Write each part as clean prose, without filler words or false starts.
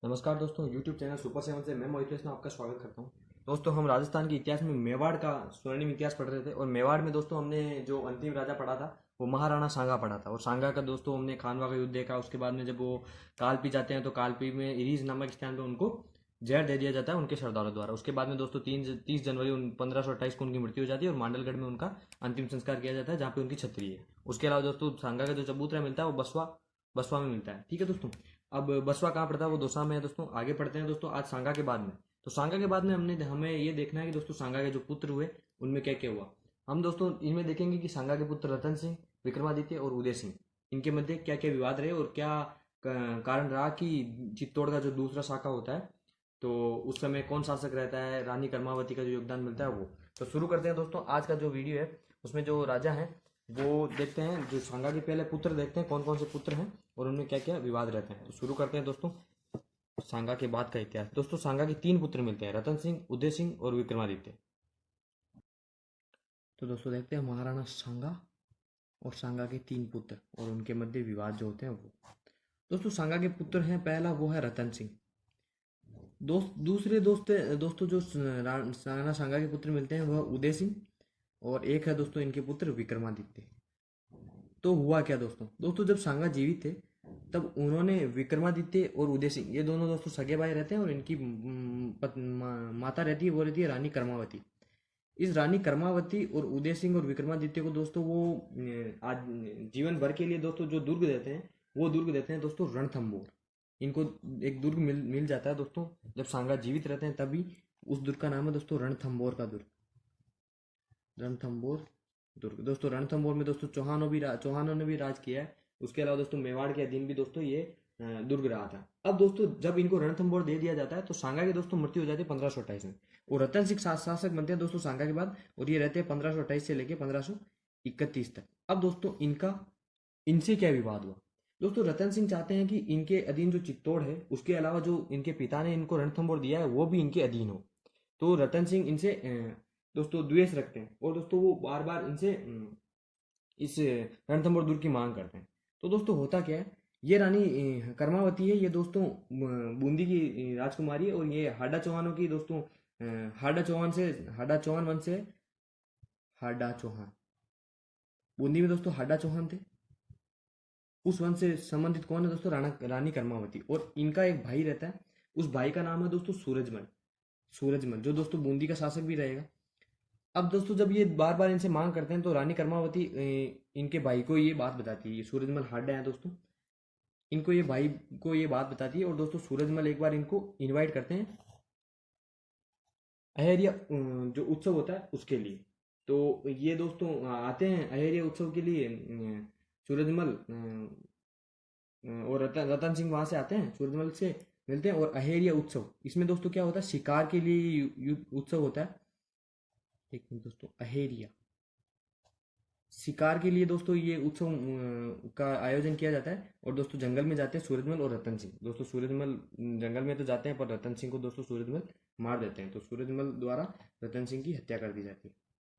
नमस्कार दोस्तों, YouTube channel super seven से मैं मोहित में आपका स्वागत करता हूं। दोस्तों, हम राजस्थान के इतिहास में मेवाड़ का स्वर्णिम इतिहास पढ़ रहे थे और मेवाड़ में दोस्तों हमने जो अंतिम राजा पढ़ा था वो महाराणा सांगा पढ़ा था। और सांगा का दोस्तों हमने खानवा का युद्ध देखा। उसके बाद में जब वो कालपी जाते हैं तो कालपी में इरीज नामक स्थान पर उनको जहर दे दिया जाता है उनके सरदारों द्वारा। उसके बाद में दोस्तों 30 जनवरी 1528 को उनकी मृत्यु हो जाती है और मांडलगढ़ में उनका अंतिम संस्कार किया जाता है जहाँ पे उनकी छतरी है। उसके अलावा दोस्तों सांगा का जो चबूतरा मिलता है वो बसवा बसवा में मिलता है। ठीक है दोस्तों। अब बसवा कहाँ पड़ता है वो दौसा में है दोस्तों। आगे पढ़ते हैं दोस्तों आज सांगा के बाद में। तो सांगा के बाद में हमें ये देखना है कि दोस्तों सांगा के जो पुत्र हुए उनमें क्या क्या हुआ। हम दोस्तों इनमें देखेंगे कि सांगा के पुत्र रतन सिंह, विक्रमादित्य और उदय सिंह, इनके मध्य क्या क्या विवाद रहे और क्या कारण रहा कि चित्तौड़ का जो दूसरा शाखा होता है तो उस समय कौन शासक रहता है, रानी कर्मावती का जो योगदान मिलता है वो। तो शुरू करते हैं दोस्तों आज का जो वीडियो है। उसमें जो राजा हैं वो देखते हैं, जो सांगा के पहले पुत्र देखते हैं कौन कौन से पुत्र हैं और उनमें क्या क्या विवाद रहते हैं। तो शुरू करते हैं दोस्तों सांगा के बाद का इतिहास। दोस्तों सांगा के 3 पुत्र मिलते हैं, रतन सिंह, उदय सिंह और विक्रमादित्य। तो दोस्तों देखते हैं महाराणा सांगा और सांगा के 3 पुत्र और उनके मध्य विवाद जो होते हैं वो। दोस्तों सांगा के पुत्र हैं, पहला वो है रतन सिंह। दूसरे दोस्तों जो राणा सांगा के पुत्र मिलते हैं वह उदय सिंह और एक है दोस्तों इनके पुत्र विक्रमादित्य। तो हुआ क्या दोस्तों, जब सांगा जीवित थे तब उन्होंने विक्रमादित्य और उदय सिंह, ये दोनों दोस्तों सगे भाई रहते हैं और इनकी माता रहती है, वो रहती है रानी कर्मावती। इस रानी कर्मावती और उदय सिंह और विक्रमादित्य को दोस्तों वो आज जीवन भर के लिए दोस्तों जो दुर्ग देते हैं वो दुर्ग देते हैं दोस्तों रणथंबोर। इनको एक दुर्ग मिल जाता है दोस्तों जब सांगा जीवित रहते हैं तभी। उस दुर्ग का नाम है दोस्तों रणथंबोर का दुर्ग। रणथंबोर दुर्ग दोस्तों। रणथंबोर में दोस्तों चौहानों ने भी राज किया है। उसके अलावा दोस्तों मेवाड़ के अधीन भी दोस्तों ये दुर्ग रहा था। अब दोस्तों जब इनको रणथंबोर दे दिया जाता है तो सांगा की दोस्तों मृत्यु हो जाती है 1528 में। और रतन सिंह शासक बनते हैं दोस्तों सांगा के बाद और ये रहते हैं 1528 से लेकर 1531 तक। अब दोस्तों इनसे क्या विवाद हुआ। दोस्तों रतन सिंह चाहते हैं कि इनके अधीन जो चित्तौड़ है उसके अलावा जो इनके पिता ने इनको रणथंबोर दिया है वो भी इनके अधीन हो। तो रतन सिंह इनसे दोस्तों द्वेष रखते हैं और दोस्तों वो बार बार इनसे इस रणथंभौर दुर्ग की मांग करते हैं। तो दोस्तों होता क्या है, ये रानी कर्मावती है, ये दोस्तों बूंदी की राजकुमारी है और ये हाडा चौहानों की दोस्तों हाडा चौहान वंश से। हाडा चौहान बूंदी में दोस्तों हाडा चौहान थे। उस वंश से संबंधित कौन है दोस्तों, रानी कर्मावती। और इनका एक भाई रहता है, उस भाई का नाम है दोस्तों सूरजमल। सूरजमल जो दोस्तों बूंदी का शासक भी रहेगा। अब दोस्तों जब ये बार बार इनसे मांग करते हैं तो रानी कर्मावती इनके भाई को ये बात बताती है। ये सूरजमल हाडा है दोस्तों, इनको ये भाई को ये बात बताती है और दोस्तों सूरजमल एक बार इनको इनवाइट करते हैं अहेरिया जो उत्सव होता है उसके लिए। तो ये दोस्तों आते हैं अहेरिया उत्सव के लिए। सूरजमल और रतन सिंह वहां से आते हैं, सूरजमल से मिलते हैं। और अहेरिया उत्सव, इसमें दोस्तों क्या होता है, शिकार के लिए उत्सव होता है। एक मिनट दोस्तों, अहेरिया शिकार के लिए दोस्तों ये उत्सव का आयोजन किया जाता है। और दोस्तों जंगल में जाते हैं सूरजमल और रतन सिंह। दोस्तों सूरजमल जंगल में तो जाते हैं पर रतन सिंह को दोस्तों सूरजमल मार देते हैं। तो सूरजमल द्वारा रतन सिंह की हत्या कर दी जाती है।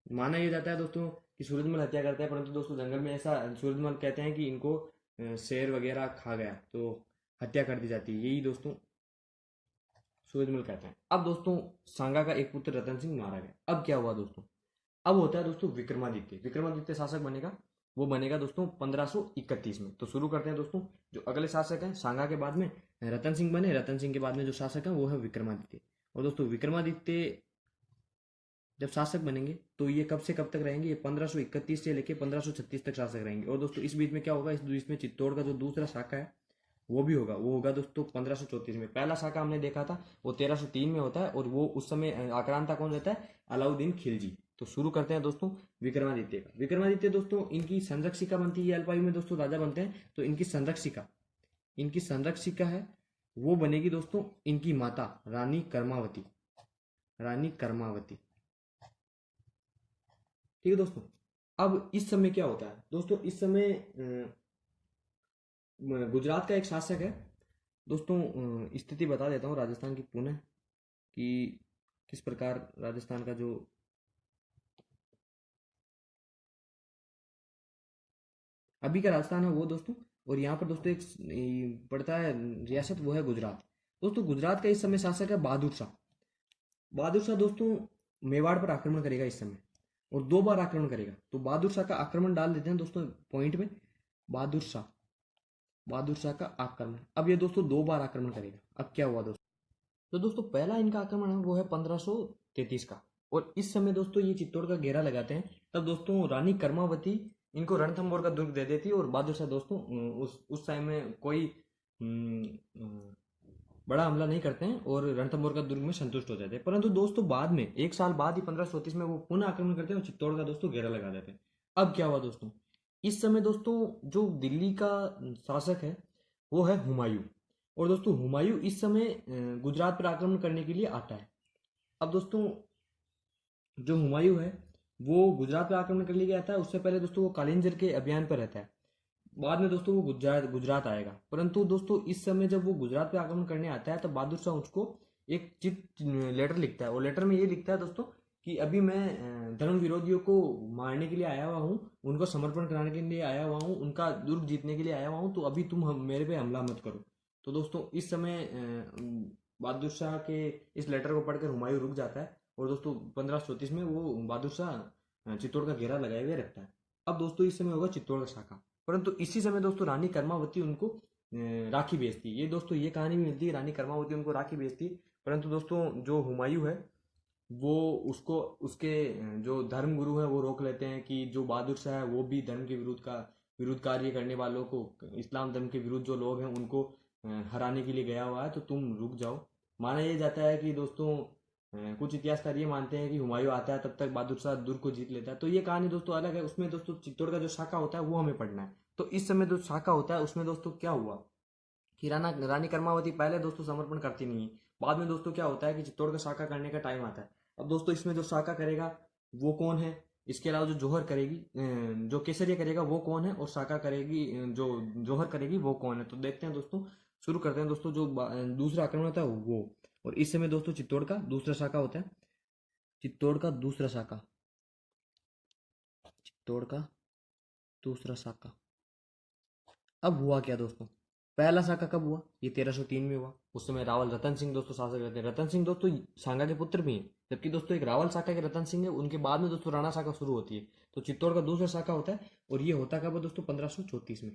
माना यह जाता है दोस्तों कि सूरजमल हत्या करता है, परंतु दोस्तों जंगल में ऐसा सूरजमल कहते हैं कि इनको शेर वगैरह खा गया तो हत्या कर दी जाती है, यही दोस्तों सूरजमल कहते हैं। अब दोस्तों सांगा का एक पुत्र रतन सिंह मारा गया। अब क्या हुआ दोस्तों, अब होता है दोस्तों विक्रमादित्य। विक्रमादित्य शासक बनेगा, वो बनेगा दोस्तों 1531 में। तो शुरू करते हैं दोस्तों, जो अगले शासक हैं सांगा के बाद में रतन सिंह बने, रतन सिंह के बाद में जो शासक है वो है विक्रमादित्य। और दोस्तों विक्रमादित्य जब शासक बनेंगे तो ये कब से कब तक रहेंगे, ये 1531 से लेकर 1536 तक शासक रहेंगे। और दोस्तों इस बीच में क्या होगा, इस बीच में चित्तौड़ का जो दूसरा शाखा है वो भी होगा। वो होगा दोस्तों 1534 में। पहला शाखा हमने देखा था वो 1303 में होता है और वो उस समय आक्रांता कौन रहता है, अलाउद्दीन खिलजी। तो शुरू करते हैं दोस्तों विक्रमादित्य का। विक्रमादित्य दोस्तों इनकी संरक्षिका बनती है, अल्पायु में दोस्तों राजा बनते हैं। तो इनकी संरक्षिका है वो बनेगी दोस्तों इनकी माता रानी कर्मावती। रानी कर्मावती, ठीक है दोस्तों। अब इस समय क्या होता है दोस्तों, इस समय गुजरात का एक शासक है दोस्तों। स्थिति बता देता हूँ राजस्थान की पुनः कि किस प्रकार राजस्थान का जो अभी का राजस्थान है वो दोस्तों। और यहाँ पर दोस्तों एक पड़ता है रियासत, वो है गुजरात। दोस्तों गुजरात का इस समय शासक है बहादुर शाह। बहादुर शाह दोस्तों मेवाड़ पर आक्रमण करेगा इस समय, और 2 बार आक्रमण करेगा। तो बहादुर शाह का आक्रमण डाल देते हैं दोस्तों पॉइंट में, बहादुर शाह, बहादुर शाह का आक्रमण। अब ये दोस्तों 2 बार आक्रमण करेगा। अब क्या हुआ दोस्तों, तो दोस्तों पहला इनका आक्रमण है वो है 1533 का, और इस समय दोस्तों ये चित्तौड़ का घेरा लगाते हैं। तब दोस्तों रानी कर्मावती इनको रणथंभौर का दुर्ग दे देती है, और बहादुर शाह दोस्तों उस टाइम में कोई बड़ा हमला नहीं करते हैं और रणथंभौर का दुर्ग में संतुष्ट हो जाते हैं। परंतु दोस्तों बाद में 1 साल बाद ही 1534 में वो पुनः आक्रमण करते हैं और चित्तौड़ का दोस्तों घेरा लगा देते हैं। अब क्या हुआ दोस्तों, इस समय दोस्तों जो दिल्ली का शासक है वो है हुमायूं, और दोस्तों हुमायूं इस समय गुजरात पर आक्रमण करने के लिए आता है। अब दोस्तों जो हुमायूं है वो गुजरात पर आक्रमण करने के लिए आता है, उससे पहले दोस्तों वो कालिंजर के अभियान पर रहता है। बाद में दोस्तों वो गुजरात गुजरात आएगा। परंतु दोस्तों इस समय जब वो गुजरात पे आक्रमण करने आता है, तब बहादुर शाह उसको एक चिट लेटर लिखता है, और लेटर में ये लिखता है दोस्तों कि अभी मैं धर्म विरोधियों को मारने के लिए आया हुआ हूँ, उनको समर्पण कराने के लिए आया हुआ हूँ, उनका दुर्ग जीतने के लिए आया हुआ हूँ, तो अभी तुम मेरे पे हमला मत करो। तो दोस्तों इस समय बहादुर शाह के इस लेटर को पढ़कर हुमायूं रुक जाता है, और दोस्तों 1534 में वो बहादुर शाह चित्तौड़ का घेरा लगाए हुए रखता है। अब दोस्तों इस समय होगा चित्तौड़ का शाखा। परंतु इसी समय दोस्तों रानी कर्मावती उनको राखी भेजती है। ये दोस्तों ये कहानी भी मिलती है, रानी कर्मावती उनको राखी भेजती है। परंतु दोस्तों जो हुमायूं है वो उसको उसके जो धर्म गुरु है वो रोक लेते हैं कि जो बहादुर शाह है वो भी धर्म के विरुद्ध कार्य करने वालों को, इस्लाम धर्म के विरुद्ध जो लोग हैं उनको हराने के लिए गया हुआ है, तो तुम रुक जाओ। माना यह जाता है कि दोस्तों कुछ इतिहासकार ये मानते हैं कि हुमायूं आता है तब तक बहादुर शाह दुर्ग को जीत लेता है। तो ये कहानी दोस्तों अलग है, उसमें दोस्तों चित्तौड़ का जो शाखा होता है वो हमें पढ़ना है। तो इस समय जो शाखा होता है उसमें दोस्तों क्या हुआ कि रानी कर्मावती पहले दोस्तों समर्पण करती नहीं है। बाद में दोस्तों क्या होता है कि चित्तौड़ का शाखा करने का टाइम आता है। अब दोस्तों इसमें जो शाखा करेगा वो कौन है, इसके अलावा जो जोहर करेगी, जो केसरिया करेगा वो कौन है, और शाखा करेगी जो जोहर करेगी वो कौन है। तो देखते हैं दोस्तों, शुरू करते हैं दोस्तों। जो दूसरा आक्रमण होता है वो, और इस समय दोस्तों चित्तौड़ का दूसरा शाखा होता है, चित्तौड़ का दूसरा शाखा, चित्तौड़ का दूसरा शाखा। अब हुआ क्या दोस्तों, पहला शाखा कब हुआ, ये 1303 में हुआ। उस समय रावल रतन सिंह दोस्तों शासक रहते हैं। रतन सिंह दोस्तों सांगा के पुत्र भी हैं, जबकि दोस्तों एक रावल शाखा के रतन सिंह है, उनके बाद में दोस्तों राणा शाखा शुरू होती है। तो चित्तौड़ का दूसरा शाखा होता है, और ये होता कब है दोस्तों, 1534 में।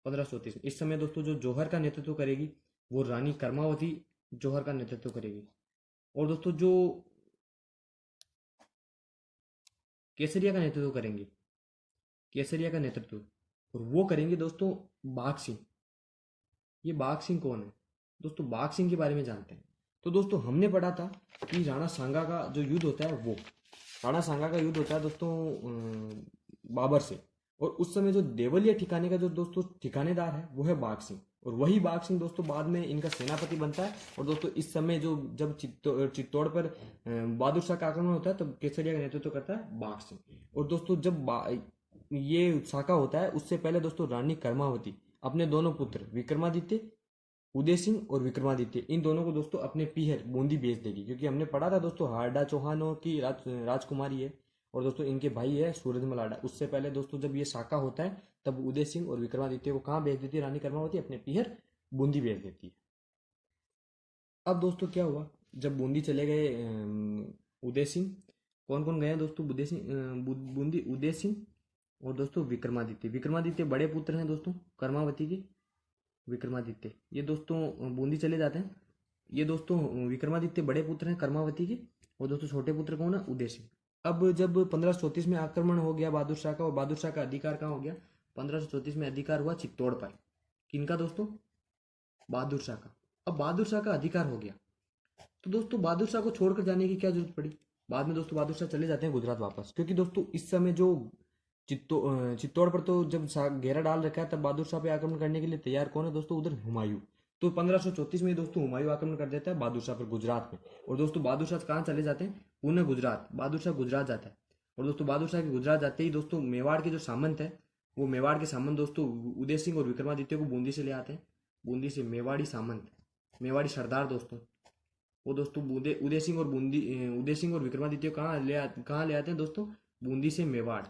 1534 में इस समय दोस्तों जो जौहर का नेतृत्व करेगी वो रानी कर्मावती जौहर का नेतृत्व करेगी। और दोस्तों जो केसरिया का नेतृत्व करेंगे, केसरिया का नेतृत्व, और वो करेंगे दोस्तों बाघ सिंह। ये बाघ सिंह कौन है दोस्तों, बाघ सिंह के बारे में जानते हैं। तो दोस्तों हमने पढ़ा था कि राणा सांगा का जो युद्ध होता है वो, राणा सांगा का युद्ध होता है दोस्तों बाबर से, और उस समय जो देवलिया ठिकाने का जो दोस्तों ठिकानेदार है वो है बाघ सिंह, और वही बाघ सिंह दोस्तों बाद में इनका सेनापति बनता है। और दोस्तों इस समय जो जब चित्तौड़ पर बहादुर शाह का आक्रमण होता है तब केसरिया का नेतृत्व करता है बाघ सिंह। और दोस्तों जब ये शाखा होता है उससे पहले दोस्तों रानी कर्मावती अपने दोनों पुत्र विक्रमादित्य, उदय सिंह और विक्रमादित्य, इन दोनों को दोस्तों अपने पीहर बूंदी भेज देगी, क्योंकि हमने पढ़ा था दोस्तों हारडा चौहानों की राजकुमारी है, और दोस्तों इनके भाई है सूरजमल हारडा। उससे पहले दोस्तों जब ये शाखा होता है तब उदय सिंह और विक्रमादित्य को कहाँ भेज देती है रानी कर्मावती, अपने पीहर बूंदी भेज देती है। अब दोस्तों क्या हुआ, जब बूंदी चले गए उदय सिंह, कौन कौन गए दोस्तों, उदय सिंह बूंदी, उदय सिंह और दोस्तों विक्रमादित्य। विक्रमादित्य बड़े पुत्र हैं दोस्तों कर्मावती के, विक्रमादित्य ये दोस्तों बूंदी चले जाते हैं। ये दोस्तों विक्रमादित्य बड़े पुत्र हैं कर्मावती के, और दोस्तों छोटे पुत्र कौन है, उदय सिंह। अब जब 1534 में आक्रमण हो गया बहादुर शाह का, और बहादुर शाह का अधिकार कहाँ हो गया, 1534 में अधिकार हुआ चित्तौड़ पर। किनका दोस्तों, बहादुर शाह का। अब बहादुर शाह का अधिकार हो गया, तो दोस्तों बहादुर शाह को छोड़कर जाने की क्या जरूरत पड़ी। बाद में दोस्तों बहादुर शाह चले जाते हैं गुजरात वापस, क्योंकि दोस्तों इस समय जो चित्तौड़ पर तो जब घेरा डाल रखा है, तब बहादुर शाह पे आक्रमण करने के लिए तैयार कौन है दोस्तों, उधर हुमायूं। तो 1534 में दोस्तों हुमायूं आक्रमण कर देता है बहादुर शाह पर गुजरात में। और दोस्तों बहादुर शाह कहाँ चले जाते हैं, पुणे गुजरात। बहादुर शाह गुजरात जाता है, और दोस्तों बहादुर शाह के गुजरात जाते ही दोस्तों मेवाड़ के जो सामंत है, वो मेवाड़ के सामंत दोस्तों उदय सिंह और विक्रमादित्य को बूंदी से ले आते हैं। बूंदी से मेवाड़ी सामंत, मेवाड़ी सरदार दोस्तों, वो दोस्तों उदय सिंह और उदय सिंह और विक्रमादित्य कहाँ ले आते हैं दोस्तों, बूंदी से मेवाड़,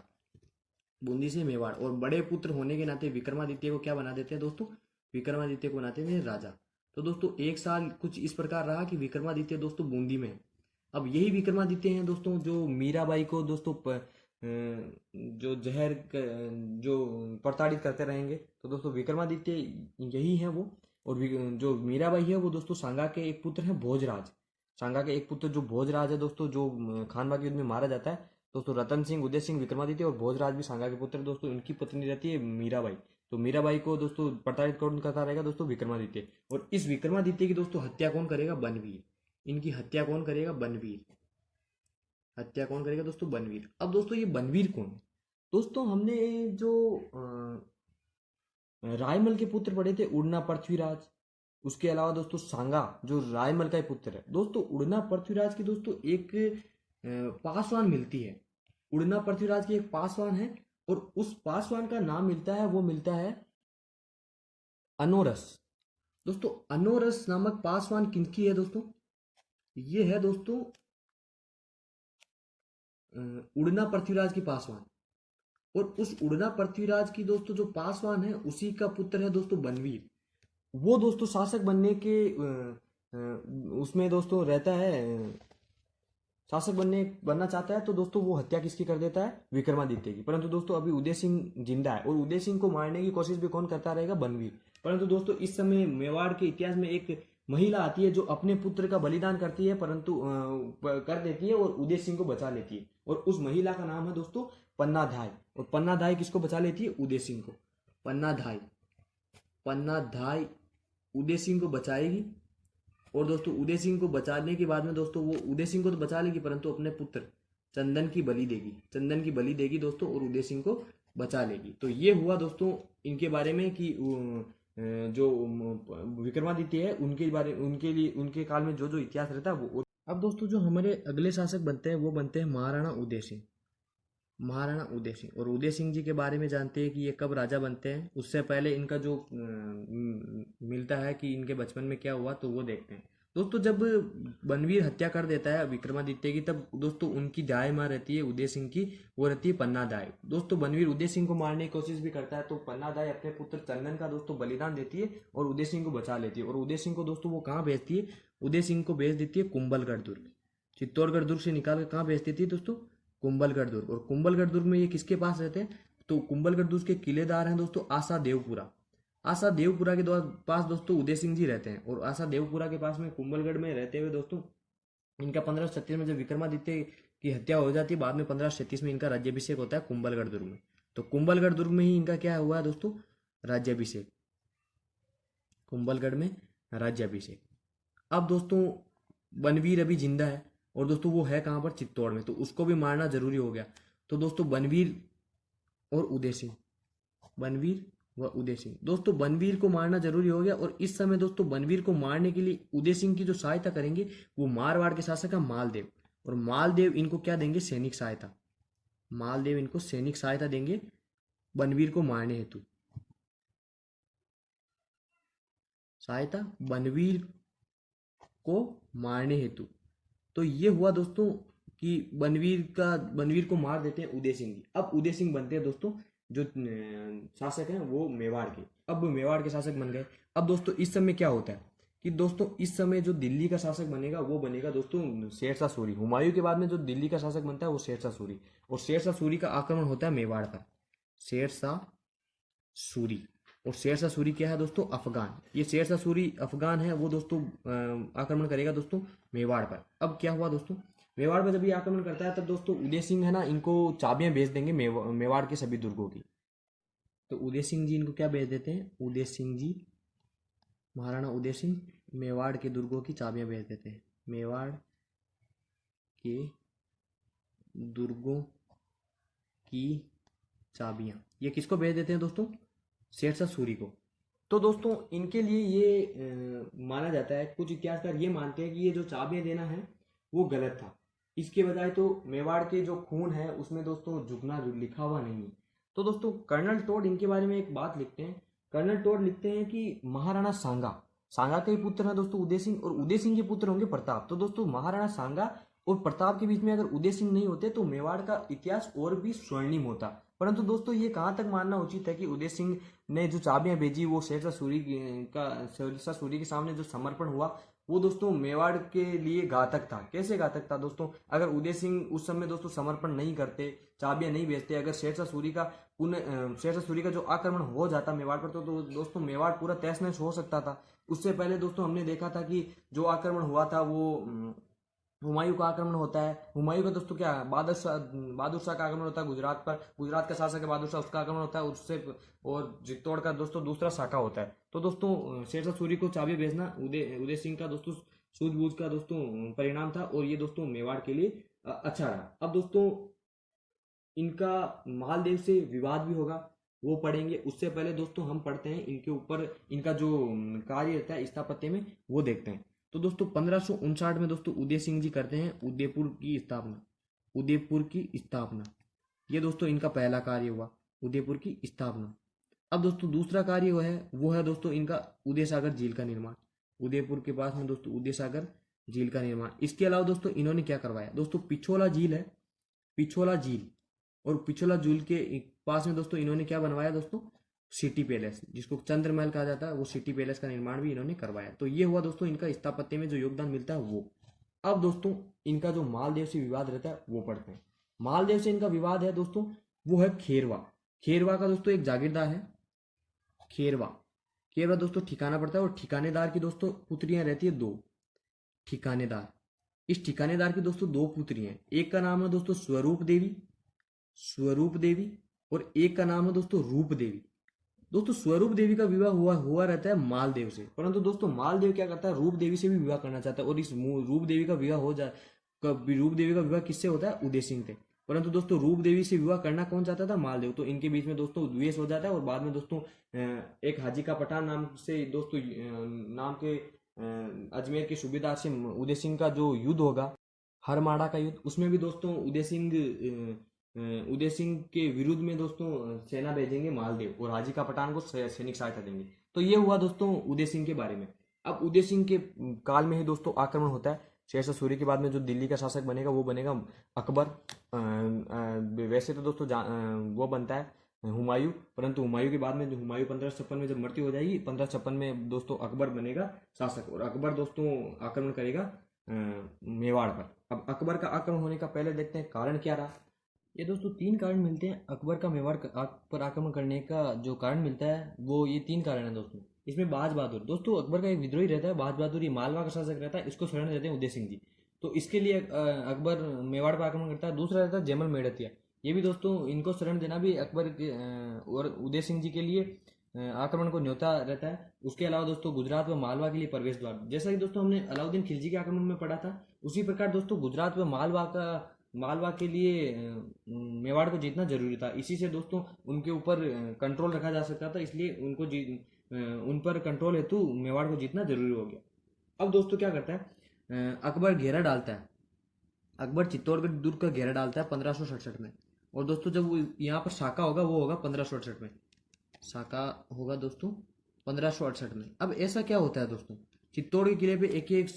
बूंदी से मेवाड़। और बड़े पुत्र होने के नाते विक्रमादित्य को क्या बना देते हैं दोस्तों, विक्रमादित्य को बनाते हैं राजा। तो दोस्तों एक साल कुछ इस प्रकार रहा कि विक्रमादित्य दोस्तों बूंदी में है। अब यही विक्रमादित्य हैं दोस्तों जो मीराबाई को दोस्तों जो जो प्रताड़ित करते रहेंगे। तो दोस्तों विक्रमादित्य यही है वो। और जो मीराबाई है वो दोस्तों सांगा के एक पुत्र हैं भोजराज। सांगा के एक पुत्र जो भोजराज है दोस्तों, जो खानवा के युद्ध में मारा जाता है दोस्तों। रतन सिंह, उदय सिंह, विक्रमादित्य और भोजराज भी सांगा के पुत्र दोस्तों। इनकी पत्नी रहती है मीराबाई। तो मीराबाई को दोस्तों प्रताड़ित कौन करता रहेगा दोस्तों? विक्रमादित्य। और इस विक्रमादित्य की दोस्तों हत्या कौन करेगा? बनवीर। इनकी हत्या कौन करेगा? बनवीर। हत्या कौन करेगा दोस्तों? बनवीर। अब दोस्तों ये बनवीर कौन है? दोस्तों हमने जो रायमल के पुत्र पढ़े थे, उड़ना पृथ्वीराज। उसके अलावा दोस्तों सांगा जो रायमल का ही पुत्र है दोस्तों। उड़ना पृथ्वीराज की दोस्तों एक पासवान मिलती है। उड़ना पृथ्वीराज की एक पासवान है और उस पासवान का नाम मिलता है, वो मिलता है अनोरस। दोस्तों अनोरस नामक पासवान किनकी है दोस्तों? ये है दोस्तों उड़ना पृथ्वीराज की पासवान। और उस उड़ना पृथ्वीराज की दोस्तों जो पासवान है उसी का पुत्र है दोस्तों बनवीर। वो दोस्तों शासक बनने के उसमें दोस्तों रहता है, शासक बनना चाहता है। तो दोस्तों वो हत्या किसकी कर देता है? विक्रमादित्य की। परंतु दोस्तों अभी उदय सिंह जिंदा है और उदय सिंह को मारने की कोशिश भी कौन करता रहेगा? बनवीर। परंतु दोस्तों इस समय मेवाड़ के इतिहास में एक महिला आती है जो अपने पुत्र का बलिदान करती है, परंतु कर देती है और उदय सिंह को बचा लेती है। और उस महिला का नाम है दोस्तों पन्नाधाय। और पन्नाधाय किसको बचा लेती है? उदय सिंह को। पन्नाधाय उदय सिंह को बचाएगी। और दोस्तों उदय सिंह को बचाने के बाद में दोस्तों वो उदय सिंह को तो बचा लेगी, परंतु अपने पुत्र चंदन की बलि देगी दोस्तों, और उदय सिंह को बचा लेगी। तो ये हुआ दोस्तों इनके बारे में कि जो विक्रमादित्य है उनके काल में जो जो इतिहास रहता है वो। अब दोस्तों जो हमारे अगले शासक बनते हैं वो बनते हैं महाराणा उदय सिंह। और उदय सिंह जी के बारे में जानते हैं कि ये कब राजा बनते हैं। उससे पहले इनका जो मिलता है कि इनके बचपन में क्या हुआ, तो वो देखते हैं दोस्तों। जब बनवीर हत्या कर देता है विक्रमादित्य की, तब दोस्तों उनकी दाई माँ रहती है उदय सिंह की, वो रहती है पन्नादाई। दोस्तों बनवीर उदय सिंह को मारने की कोशिश भी करता है, तो पन्नादाई अपने पुत्र चंदन का दोस्तों बलिदान देती है और उदय सिंह को बचा लेती है। और उदय सिंह को दोस्तों वो कहाँ भेजती है? उदय सिंह को भेज देती है कुंभलगढ़ दुर्ग। चित्तौड़गढ़ दुर्ग से निकाल कर कहाँ भेज देती है दोस्तों? कुंभलगढ़ दुर्ग। और कुंभलगढ़ दुर्ग में ये किसके पास रहते हैं? तो कुंभलगढ़ दुर्ग के किलेदार हैं दोस्तों आशा देवपुरा के पास दोस्तों उदय सिंह जी रहते हैं। और आशा देवपुरा के पास में कुंभलगढ़ में रहते हुए दोस्तों इनका 1536 में जब विक्रमादित्य की हत्या हो जाती है, बाद में 1536 में इनका राज्याभिषेक होता है कुंभलगढ़ दुर्ग में। तो कुंभलगढ़ दुर्ग में ही इनका क्या हुआ है दोस्तों? राज्याभिषेक। कुंभलगढ़ में राज्याभिषेक। अब दोस्तों बनवीर अभी जिंदा है और दोस्तों वो है कहाँ पर? चित्तौड़ में। तो उसको भी मारना जरूरी हो गया। तो दोस्तों बनवीर और उदय सिंह, दोस्तों बनवीर को मारना जरूरी हो गया। और इस समय दोस्तों बनवीर को मारने के लिए उदय सिंह की जो सहायता करेंगे वो मारवाड़ के शासक है मालदेव। और मालदेव इनको क्या देंगे? सैनिक सहायता। मालदेव इनको सैनिक सहायता देंगे बनवीर को मारने हेतु। सहायता बनवीर को मारने हेतु। तो ये हुआ दोस्तों कि बनवीर को मार देते हैं उदय सिंह जी। अब उदय सिंह बनते हैं दोस्तों जो शासक हैं वो मेवाड़ के। अब मेवाड़ के शासक बन गए। अब दोस्तों इस समय क्या होता है कि दोस्तों इस समय जो दिल्ली का शासक बनेगा वो बनेगा दोस्तों शेरशाह सूरी। हुमायूं के बाद में जो दिल्ली का शासक बनता है वो शेरशाह सूरी। और शेरशाह सूरी का आक्रमण होता है मेवाड़ पर। शेरशाह सूरी। और शेरशाह सूरी क्या है दोस्तों? अफगान। ये शेरशाह सूरी अफगान है, वो दोस्तों आक्रमण करेगा दोस्तों मेवाड़ पर। अब क्या हुआ दोस्तों? मेवाड़ पर जब ये आक्रमण करता है तब दोस्तों उदय सिंह है ना, इनको चाबियां भेज देंगे मेवाड़ के सभी दुर्गों की। तो उदय सिंह जी इनको क्या भेज देते हैं? उदय सिंह जी, महाराणा उदय सिंह मेवाड़ के दुर्गों की चाबियां भेज देते हैं। मेवाड़ के दुर्गों की चाबियां ये किसको भेज देते हैं दोस्तों? शेरशाह सूरी को। तो दोस्तों इनके लिए ये माना जाता है, कुछ इतिहासकार ये मानते हैं कि ये जो चाबियां देना है वो गलत था। इसके बजाय तो मेवाड़ के जो खून है उसमें दोस्तों झुकना लिखा हुआ नहीं है। तो दोस्तों कर्नल टोड इनके बारे में एक बात लिखते हैं। कर्नल टोड लिखते हैं कि महाराणा सांगा के पुत्र है दोस्तों उदय सिंह, और उदय सिंह के पुत्र होंगे प्रताप। तो दोस्तों महाराणा सांगा और प्रताप के बीच में अगर उदय सिंह नहीं होते तो मेवाड़ का इतिहास और भी स्वर्णिम होता। परंतु दोस्तों ये कहाँ तक मानना उचित है कि उदय सिंह ने जो चाबियां भेजी वो शेरशाह सूरी का शेरशाह सूरी के सामने जो समर्पण हुआ वो दोस्तों मेवाड़ के लिए घातक था। कैसे घातक था दोस्तों? अगर उदय सिंह उस समय दोस्तों समर्पण नहीं करते, चाबियां नहीं भेजते, अगर शेरशाह सूरी का जो आक्रमण हो जाता मेवाड़ पर तो दोस्तों मेवाड़ पूरा तहस नहस हो सकता था। उससे पहले दोस्तों हमने देखा था कि जो आक्रमण हुआ था वो हुमायूं का आक्रमण होता है। हुमायूं का दोस्तों क्या बहादुर शाह का आक्रमण होता है गुजरात पर। गुजरात का शासक है बहादुर शाह, उसका आक्रमण होता है उससे। और चित्तौड़ का दोस्तों दूसरा शाखा होता है। तो दोस्तों शेरशाह सूरी को चाबी भेजना उदय उदय सिंह का दोस्तों सूझबूझ का दोस्तों परिणाम था और ये दोस्तों मेवाड़ के लिए अच्छा रहा। अब दोस्तों इनका मालदेव से विवाद भी होगा, वो पढ़ेंगे। उससे पहले दोस्तों हम पढ़ते हैं इनके ऊपर इनका जो कार्य रहता है स्थापत्य में वो देखते हैं। तो दोस्तों 1559 में दोस्तों उदय सिंह जी करते हैं उदयपुर की स्थापना। उदयपुर की स्थापना ये दोस्तों इनका पहला कार्य हुआ, उदयपुर की स्थापना। अब दोस्तों दूसरा कार्य वो है दोस्तों इनका उदय सागर झील का निर्माण। उदयपुर के पास में दोस्तों उदय सागर झील का निर्माण। इसके अलावा दोस्तों इन्होंने क्या करवाया? दोस्तों पिछोला झील है, पिछोला झील, और पिछोला झील के पास में दोस्तों इन्होंने क्या बनवाया दोस्तों? सिटी पैलेस, जिसको चंद्रमहल कहा जाता है, वो सिटी पैलेस का निर्माण भी इन्होंने करवाया। तो ये हुआ दोस्तों इनका स्थापत्य में जो योगदान मिलता है वो। अब दोस्तों इनका जो मालदेव से विवाद रहता है वो पढ़ते हैं। मालदेव से इनका विवाद है दोस्तों वो है खेरवा। खेरवा का दोस्तों एक जागीरदार है खेरवा। खेरवा दोस्तों ठिकाना पड़ता है और ठिकानेदार की दोस्तों पुत्रियां रहती है दो। ठिकानेदार, इस ठिकानेदार की दोस्तों दो पुत्रियां हैं। एक का नाम है दोस्तों स्वरूप देवी, स्वरूप देवी, और एक का नाम है दोस्तों रूप देवी। दोस्तों स्वरूप देवी का विवाह हुआ हुआ रहता है मालदेव से, परंतु दोस्तों मालदेव क्या करता है? रूप देवी से भी विवाह करना चाहता है और इस रूप देवी का विवाह रूप देवी का विवाह किससे होता है? उदय सिंह से। परंतु दोस्तों रूप देवी से विवाह करना कौन चाहता था? मालदेव। तो इनके बीच में दोस्तों द्वेष हो जाता है और बाद में दोस्तों एक हाजी का पठान नाम से दोस्तों नाम के अजमेर के सूबेदार से उदय सिंह का जो युद्ध होगा, हरमाड़ा का युद्ध, उसमें भी दोस्तों उदय सिंह के विरुद्ध में दोस्तों सेना भेजेंगे मालदेव और हाजी का पठान को सैनिक सहायता देंगे। तो ये हुआ दोस्तों उदय सिंह के बारे में। अब उदय सिंह के काल में ही दोस्तों आक्रमण होता है। शेरशाह सूरी के बाद में जो दिल्ली का शासक बनेगा वो बनेगा अकबर। वैसे तो दोस्तों वो बनता है हुमायूं, परंतु हुमायूं के बाद में जो हुमायूं 1556 में जब मृत्यु हो जाएगी, 1556 में दोस्तों अकबर बनेगा शासक और अकबर दोस्तों आक्रमण करेगा मेवाड़ पर। अब अकबर का आक्रमण होने का पहले देखते हैं कारण क्या रहा। ये दोस्तों तीन कारण मिलते हैं अकबर का मेवाड़ पर आक्रमण करने का जो कारण मिलता है वो ये तीन कारण है दोस्तों। इसमें बाज बहादुर, दोस्तों अकबर का एक विद्रोही रहता है बाज बहादुर, ये मालवा का शासक रहता है, इसको शरण देते हैं उदय सिंह जी। तो इसके लिए अकबर मेवाड़ पर आक्रमण करता है। दूसरा रहता है जयमल मेड़तिया, ये भी दोस्तों इनको शरण देना भी अकबर के और उदय सिंह जी के लिए आक्रमण को न्योता रहता है। उसके अलावा दोस्तों गुजरात व मालवा के लिए प्रवेश द्वार, जैसा कि दोस्तों हमने अलाउद्दीन खिलजी के आक्रमण में पढ़ा था, उसी प्रकार दोस्तों गुजरात व मालवा के लिए मेवाड़ को जीतना जरूरी था। इसी से दोस्तों उनके ऊपर कंट्रोल रखा जा सकता था, इसलिए उन पर कंट्रोल हेतु मेवाड़ को जीतना जरूरी हो गया। अब दोस्तों क्या करता है अकबर घेरा डालता है। अकबर चित्तौड़गढ़ दुर्ग का घेरा डालता है 1567 में। और दोस्तों जब वो यहाँ पर शाखा होगा वो होगा 1568 में। शाखा होगा दोस्तों 1568 में। अब ऐसा क्या होता है दोस्तों, चित्तौड़ के किले पे एक एक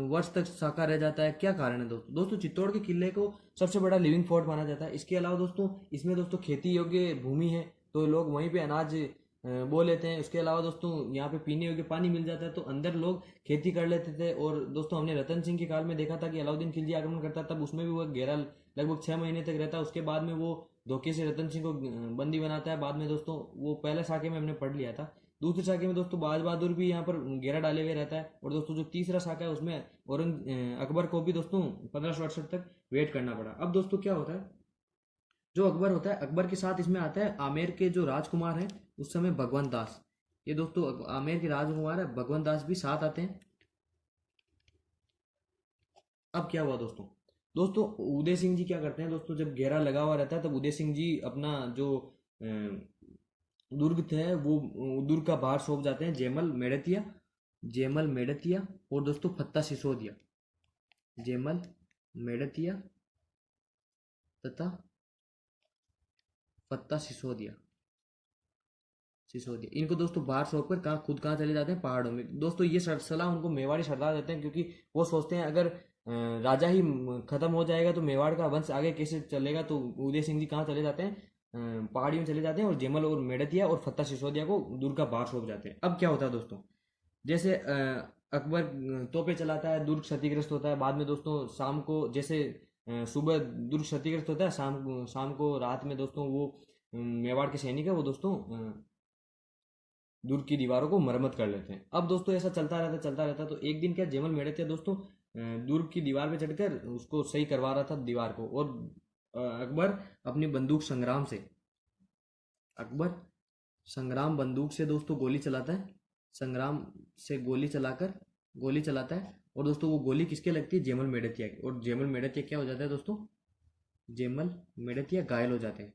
वर्ष तक शाखा रह जाता है, क्या कारण है दोस्तों? दोस्तों चित्तौड़ के किले को सबसे बड़ा लिविंग फोर्ट माना जाता है। इसके अलावा दोस्तों इसमें दोस्तों खेती योग्य भूमि है तो लोग वहीं पे अनाज बो लेते हैं। उसके अलावा दोस्तों यहाँ पे पीने योग्य पानी मिल जाता है तो अंदर लोग खेती कर लेते थे। और दोस्तों हमने रतन सिंह के काल में देखा था कि अलाउद्दीन खिलजी आक्रमण करता तब उसमें भी वो घेरा लगभग 6 महीने तक रहता है। उसके बाद में वो धोखे से रतन सिंह को बंदी बनाता है। बाद में दोस्तों वो पहले शाखे में हमने पढ़ लिया था। दूसरी शाखे में दोस्तों बाज बहादुर भी यहाँ पर घेरा डाले हुए रहता है। और दोस्तों जो तीसरा शाखा है उसमें अकबर को भी दोस्तों 1568 तक वेट करना पड़ा। अब दोस्तों क्या होता है, जो अकबर होता है अकबर के साथ इसमें आता है आमेर के जो राजकुमार हैं उस समय भगवंत दास। ये दोस्तों आमेर के राजकुमार है भगवंत दास भी साथ आते हैं। अब क्या हुआ दोस्तों, दोस्तों उदय सिंह जी क्या करते हैं दोस्तों, जब घेरा लगा हुआ रहता है तब उदय सिंह जी अपना जो दुर्ग थे वो दुर्ग का बाहर सौंप जाते हैं जयमल मेड़तिया और दोस्तों फत्ता सिसोदिया। जयमल मेड़तिया तथा फत्ता सिसोदिया इनको दोस्तों बाहर सौंप कर खुद कहाँ चले जाते हैं? पहाड़ों में। दोस्तों ये सलाह उनको मेवाड़ी सरदार देते हैं क्योंकि वो सोचते हैं अगर राजा ही खत्म हो जाएगा तो मेवाड़ का वंश आगे कैसे चलेगा। तो उदय सिंह जी कहाँ चले जाते हैं? पहाड़ियों में चले जाते हैं और जेमल और मेड़तिया और फत्ता सिसोदिया को दुर्ग का बाहर सौंप जाते हैं। अब क्या होता है दोस्तों, जैसे अकबर तोपे चलाता है, दुर्ग क्षतिग्रस्त होता है। बाद में दोस्तों शाम को, जैसे सुबह दुर्ग क्षतिग्रस्त होता है, शाम को रात में दोस्तों वो मेवाड़ के सैनिक है वो दोस्तों दुर्ग की दीवारों को मरम्मत कर लेते हैं। अब दोस्तों ऐसा चलता रहता तो एक दिन क्या, जेमल मेड़त दोस्तों दुर्ग की दीवार पे चढ़कर उसको सही करवा रहा था दीवार को, और अकबर अपनी बंदूक संग्राम से, अकबर संग्राम बंदूक से दोस्तों गोली चलाता है, संग्राम से गोली चलाता है। और दोस्तों वो गोली किसके लगती है, जेमल मेड़तिया की। और जेमल मेड़तिया क्या हो जाता है दोस्तों, जेमल मेड़तिया घायल हो जाते हैं,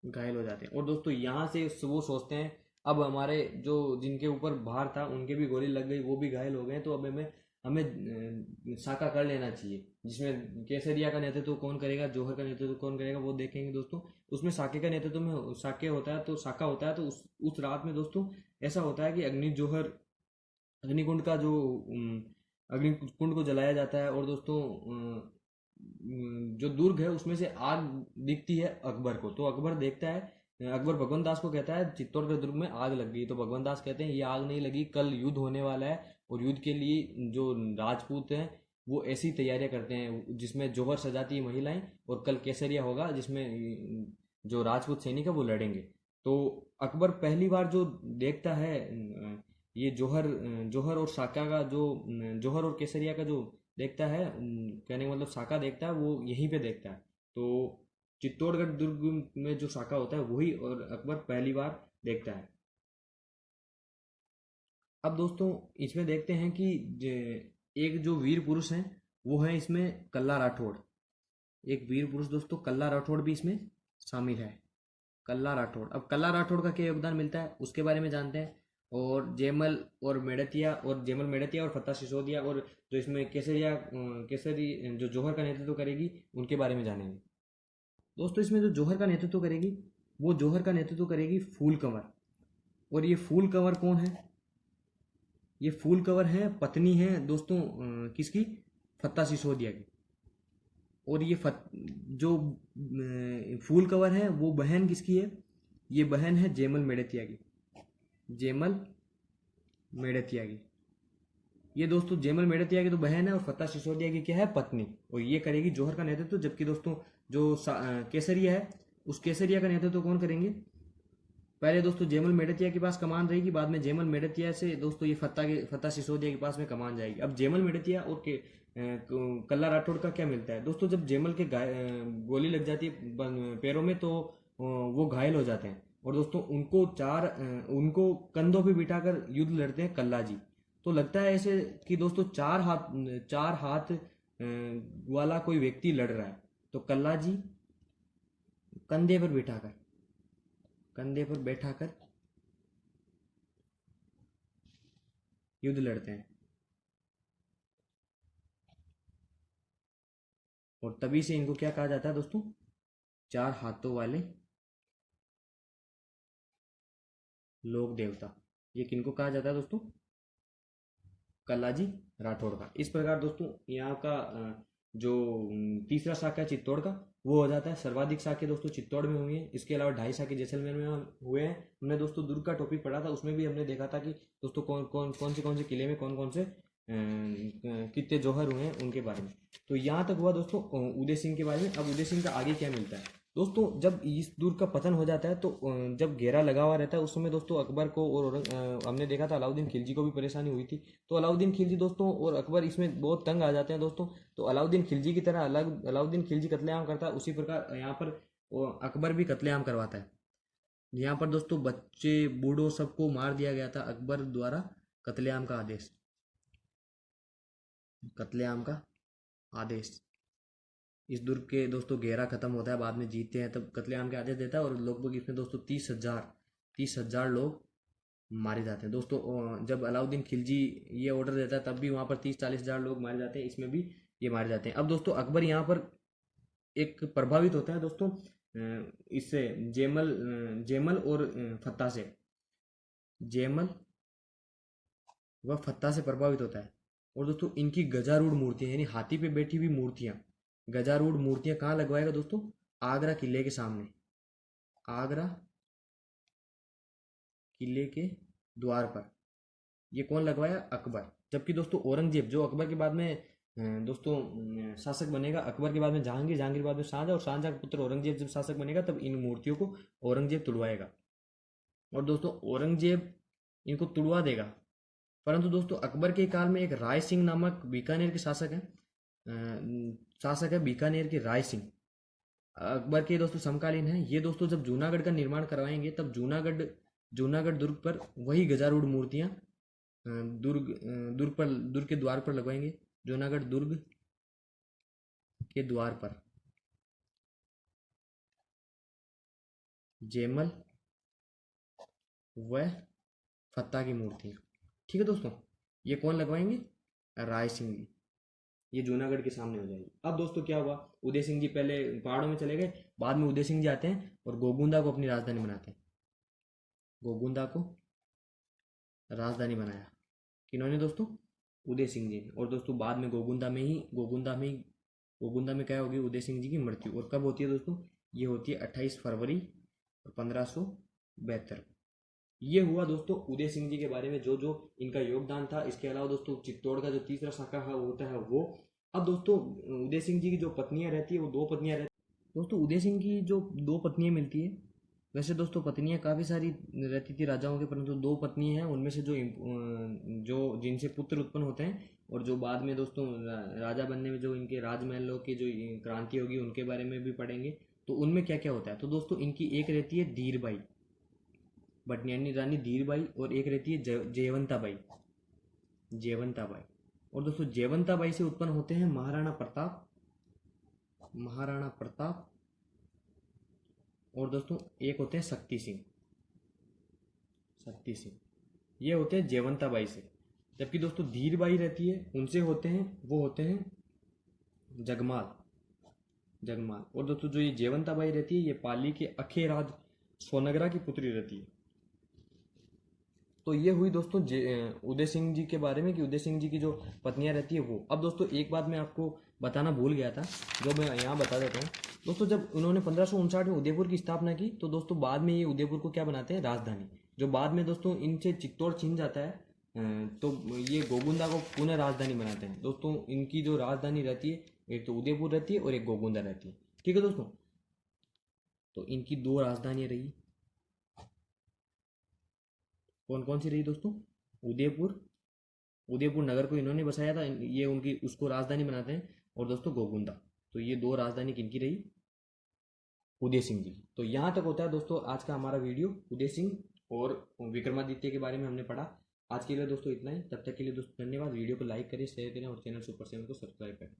घायल हो जाते हैं। और दोस्तों यहाँ से वो सोचते हैं अब हमारे जो जिनके ऊपर भार था उनके भी गोली लग गई, वो भी घायल हो गए, तो अब हमें हमें साका कर लेना चाहिए। जिसमें केसरिया का नेतृत्व कौन करेगा, जौहर का नेतृत्व कौन करेगा, वो देखेंगे दोस्तों। उसमें साके का नेतृत्व में साके होता है, तो साका होता है। तो उस रात में दोस्तों ऐसा होता है कि अग्निकुंड का जो अग्निकुंड को जलाया जाता है। और दोस्तों जो दुर्ग है उसमें से आग दिखती है अकबर को, तो अकबर देखता है, अकबर भगवंत दास को कहता है चित्तौड़गढ़ दुर्ग में आग लग गई। तो भगवंत दास कहते हैं ये आग नहीं लगी, कल युद्ध होने वाला है, और युद्ध के लिए जो राजपूत हैं वो ऐसी तैयारियां करते हैं जिसमें जौहर सजाती है महिलाएं, और कल केसरिया होगा जिसमें जो राजपूत सैनिक है वो लड़ेंगे। तो अकबर पहली बार जो देखता है ये जौहर और साका का जो जौहर और केसरिया का जो देखता है, कहने का मतलब साका देखता है, वो यहीं पे देखता है। तो चित्तौड़गढ़ दुर्ग में जो साका होता है वही और अकबर पहली बार देखता है। अब दोस्तों इसमें देखते हैं कि एक जो वीर पुरुष हैं वो है इसमें कल्ला राठौड़। एक वीर पुरुष दोस्तों कल्ला राठौड़ भी इसमें शामिल है। कल्ला राठौड़, अब कल्ला राठौड़ का क्या योगदान मिलता है उसके बारे में जानते हैं। और जेमल मेड़तिया और फत्ता सिसोदिया और जो इसमें केसरी जो जौहर का नेतृत्व करेगी उनके बारे में जानेंगे। दोस्तों इसमें जो जौहर का नेतृत्व करेगी वो जौहर का नेतृत्व करेगी फूल कंवर। और ये फूल कंवर कौन है, ये फूल कंवर है पत्नी है दोस्तों किसकी, फत्ता सिसोदिया की। और जो फूल कंवर है वो बहन किसकी है, ये बहन है जेमल मेड़तिया की, जेमल मेड़तिया की। ये दोस्तों जेमल मेड़तिया की तो बहन है और फत्ता सिसोदिया की क्या है, पत्नी। और ये करेगी जौहर का नेतृत्व। जबकि दोस्तों जो केसरिया है उस केसरिया का नेतृत्व कौन करेंगे, पहले दोस्तों जेमल मेड़तिया के पास कमान रहेगी, बाद में जेमल मेड़तिया से दोस्तों ये फत्ता सिसोदिया के पास में कमान जाएगी। अब जेमल मेड़तिया और कल्ला राठौड़ का क्या मिलता है दोस्तों, जब जेमल के गोली लग जाती है पैरों में, तो वो घायल हो जाते हैं। और दोस्तों उनको कंधों पे बिठाकर युद्ध लड़ते हैं कल्ला जी। तो लगता है ऐसे कि दोस्तों चार हाथ वाला कोई व्यक्ति लड़ रहा है। तो कल्ला जी कंधे पर बिठाकर कंधे पर बैठाकर युद्ध लड़ते हैं। और तभी से इनको क्या कहा जाता है दोस्तों, चार हाथों वाले लोक देवता। ये किनको कहा जाता है दोस्तों, कलाजी राठौड़ का। इस प्रकार दोस्तों यहाँ का जो तीसरा शाखा है चित्तौड़ का वो हो जाता है। सर्वाधिक शाखे दोस्तों चित्तौड़ में हुई है, इसके अलावा 2.5 शाखे जैसलमेर में हुए हैं। हमने दोस्तों दुर्ग का टॉपिक पढ़ा था, उसमें भी हमने देखा था कि दोस्तों कौन से किले में कौन कौन से कितने जौहर हुए हैं उनके बारे में। तो यहाँ तक हुआ दोस्तों उदय सिंह के बारे में। अब उदय सिंह का आगे क्या मिलता है दोस्तों, जब इस दुर्ग का पतन हो जाता है तो जब घेरा लगा हुआ रहता है उस समय दोस्तों अकबर को और हमने देखा था अलाउद्दीन खिलजी को भी परेशानी हुई थी। तो अलाउद्दीन खिलजी दोस्तों और अकबर इसमें बहुत तंग आ जाते हैं दोस्तों। तो अलाउद्दीन खिलजी की तरह अलग अलाउद्दीन खिलजी कत्लेआम करता है, उसी प्रकार यहाँ पर अकबर भी कत्लेआम करवाता है। यहाँ पर दोस्तों बच्चे बूढ़ों सबको मार दिया गया था अकबर द्वारा, कत्लेआम का आदेश, कत्लेआम का आदेश। इस दुर्ग के दोस्तों घेरा खत्म होता है, बाद में जीतते हैं तब कत्लेआम के आदेश देता है। और लगभग इसमें दोस्तों 30,000 लोग मारे जाते हैं दोस्तों। जब अलाउद्दीन खिलजी ये ऑर्डर देता है तब भी वहाँ पर 30-40 हज़ार लोग मारे जाते हैं, इसमें भी ये मारे जाते हैं। अब दोस्तों अकबर यहाँ पर एक प्रभावित होता है दोस्तों इससे जेमल और फत्ता से, जेमल व फत्ता से प्रभावित होता है। और दोस्तों इनकी गजारूढ़ मूर्तियाँ यानी हाथी पे बैठी हुई मूर्तियाँ गजारूढ़ मूर्तियां कहाँ लगवाएगा दोस्तों? आगरा किले के सामने, आगरा किले के द्वार पर। ये कौन लगवाया? अकबर। जबकि दोस्तों औरंगजेब, जो अकबर के बाद में दोस्तों शासक बनेगा, अकबर के बाद में जहांगीर, जहांगीर के बाद में शाहजहां, और शाहजहां का पुत्र औरंगजेब जब शासक बनेगा तब इन मूर्तियों को औरंगजेब तुड़वाएगा। और दोस्तों औरंगजेब इनको तुड़वा देगा। परंतु दोस्तों अकबर के काल में एक राय सिंह नामक बीकानेर के शासक हैं, शासक है बीकानेर के राय सिंह, अकबर के दोस्तों समकालीन हैं। ये दोस्तों जब जूनागढ़ का निर्माण करवाएंगे तब जूनागढ़ जूनागढ़ दुर्ग पर वही गजारूढ़ मूर्तियां दुर्ग के द्वार पर लगवाएंगे। जूनागढ़ दुर्ग के द्वार पर जयमल व फत्ता की मूर्तियां। ठीक है दोस्तों, ये कौन लगवाएंगे? राय सिंह जी। ये जूनागढ़ के सामने हो जाएगी। अब दोस्तों क्या हुआ, उदय सिंह जी पहले पहाड़ों में चले गए, बाद में उदय सिंह जी आते हैं और गोगुंदा को अपनी राजधानी बनाते हैं। गोगुंदा को राजधानी बनाया किन्होंने दोस्तों? उदय सिंह जी ने। और दोस्तों बाद में गोगुंदा में क्या होगी? उदय सिंह जी की मृत्यु। और कब होती है दोस्तों? ये होती है 28 फरवरी 1572। ये हुआ दोस्तों उदय सिंह जी के बारे में जो जो इनका योगदान था। इसके अलावा दोस्तों चित्तौड़ का जो तीसरा शाखा होता है वो। अब दोस्तों उदय सिंह जी की जो पत्नियां रहती है वो दो पत्नियां रहती है। दोस्तों उदय सिंह की जो दो पत्नियां मिलती है, वैसे दोस्तों पत्नियां काफ़ी सारी रहती थी राजाओं के, परंतु दो पत्नी हैं उनमें से जो जिनसे पुत्र उत्पन्न होते हैं और जो बाद में दोस्तों राजा बनने में जो इनके राजमहलों की जो क्रांति होगी उनके बारे में भी पढ़ेंगे। तो उनमें क्या क्या होता है, तो दोस्तों इनकी एक रहती है धीरबाई, भटनियानी रानी धीरबाई, और एक रहती है जयवंताबाई, जयवंताबाई। और दोस्तों जयवंताबाई से उत्पन्न होते हैं महाराणा प्रताप, महाराणा प्रताप, और दोस्तों एक होते हैं शक्ति सिंह, शक्ति सिंह। ये होते हैं जयवंताबाई से। जबकि दोस्तों धीरबाई रहती है उनसे होते हैं, वो होते हैं जगमाल, जगमाल। और दोस्तों जो ये जयवंताबाई रहती है ये पाली के अखेराज सोनगरा की पुत्री रहती है। तो ये हुई दोस्तों उदय सिंह जी के बारे में कि उदय सिंह जी की जो पत्नियां रहती है वो। अब दोस्तों एक बात मैं आपको बताना भूल गया था, जो मैं यहाँ बता देता हूँ। दोस्तों जब उन्होंने 1559 में उदयपुर की स्थापना की तो दोस्तों बाद में ये उदयपुर को क्या बनाते हैं? राजधानी। जो बाद में दोस्तों इनसे चित्तौड़ छिन जाता है, तो ये गोगुंदा को पुनः राजधानी बनाते हैं। दोस्तों इनकी जो राजधानी रहती है, एक तो उदयपुर रहती है और एक गोगुंदा रहती है। ठीक है दोस्तों, तो इनकी दो राजधानियां रही। कौन कौन सी रही दोस्तों? उदयपुर, उदयपुर नगर को इन्होंने बसाया था, ये उनकी उसको राजधानी बनाते हैं। और दोस्तों गोगुंदा। तो ये दो राजधानी किनकी रही? उदय सिंह जी। तो यहाँ तक होता है दोस्तों आज का हमारा वीडियो। उदय सिंह और विक्रमादित्य के बारे में हमने पढ़ा। आज के लिए दोस्तों इतना ही। तब तक के लिए दोस्तों धन्यवाद। वीडियो को लाइक करें, शेयर करें और चैनल सुपर 7 को सब्सक्राइब करें।